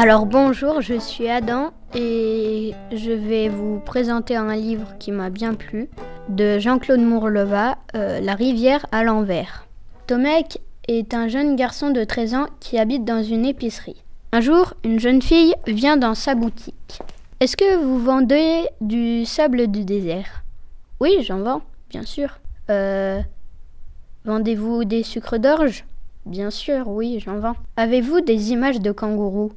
Alors bonjour, je suis Adam et je vais vous présenter un livre qui m'a bien plu, de Jean-Claude Mourleva, La rivière à l'envers. Tomek est un jeune garçon de 13 ans qui habite dans une épicerie. Un jour, une jeune fille vient dans sa boutique. « Est-ce que vous vendez du sable du désert ?»« Oui, j'en vends, bien sûr. »« Vendez-vous des sucres d'orge ?»« Bien sûr, oui, j'en vends. »« Avez-vous des images de kangourous ?»«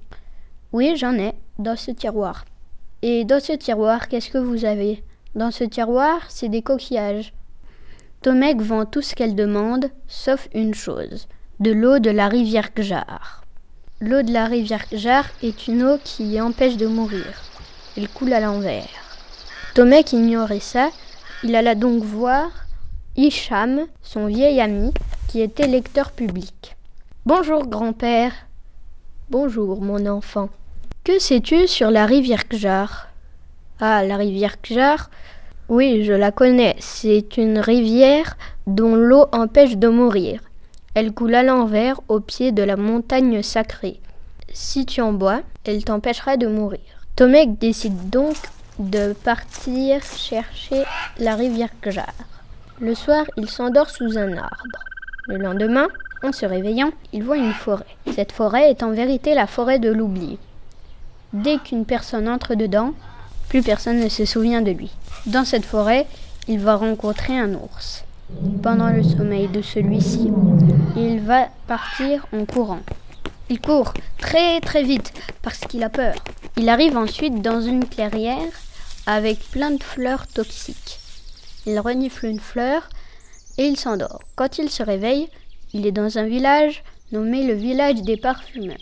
Oui, j'en ai, dans ce tiroir. »« Et dans ce tiroir, qu'est-ce que vous avez ?»« Dans ce tiroir, c'est des coquillages. » Tomek vend tout ce qu'elle demande, sauf une chose, de l'eau de la rivière Gjar. L'eau de la rivière Gjar est une eau qui empêche de mourir. Elle coule à l'envers. Tomek ignorait ça, il alla donc voir Hicham, son vieil ami, qui était lecteur public. « Bonjour grand-père. »« Bonjour mon enfant. Que sais-tu sur la rivière Gjar ?»« Ah, la rivière Gjar ? Oui, je la connais. C'est une rivière dont l'eau empêche de mourir. Elle coule à l'envers au pied de la montagne sacrée. Si tu en bois, elle t'empêchera de mourir. » Tomek décide donc de partir chercher la rivière Gjar. Le soir, il s'endort sous un arbre. Le lendemain, en se réveillant, il voit une forêt. Cette forêt est en vérité la forêt de l'oubli. Dès qu'une personne entre dedans, plus personne ne se souvient de lui. Dans cette forêt, il va rencontrer un ours. Pendant le sommeil de celui-ci, il va partir en courant. Il court très très vite parce qu'il a peur. Il arrive ensuite dans une clairière avec plein de fleurs toxiques. Il renifle une fleur et il s'endort. Quand il se réveille, il est dans un village nommé le village des parfumeurs.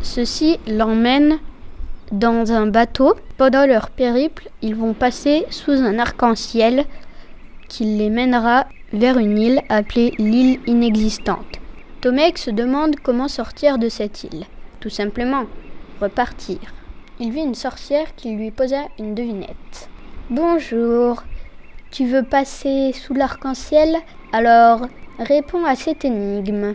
Ceux-ci l'emmènent dans un bateau. Pendant leur périple, ils vont passer sous un arc-en-ciel qui les mènera vers une île appelée l'île inexistante. Tomek se demande comment sortir de cette île. Tout simplement, repartir. Il vit une sorcière qui lui posa une devinette. « Bonjour, tu veux passer sous l'arc-en-ciel ? Alors, réponds à cette énigme.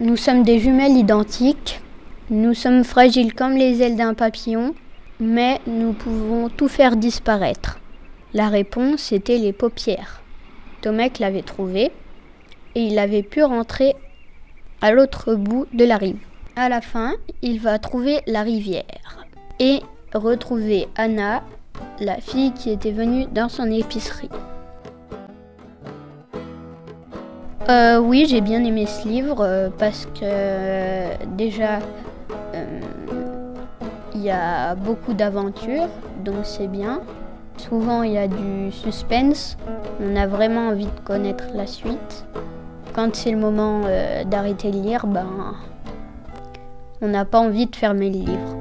Nous sommes des jumelles identiques. Nous sommes fragiles comme les ailes d'un papillon, mais nous pouvons tout faire disparaître. » La réponse était les paupières. Tomek l'avait trouvée et il avait pu rentrer à l'autre bout de la rive. À la fin, il va trouver la rivière et retrouver Anna, la fille qui était venue dans son épicerie. Oui, j'ai bien aimé ce livre parce que déjà, il y a beaucoup d'aventures, donc c'est bien. Souvent, il y a du suspense. On a vraiment envie de connaître la suite. Quand c'est le moment d'arrêter de lire, on n'a pas envie de fermer le livre.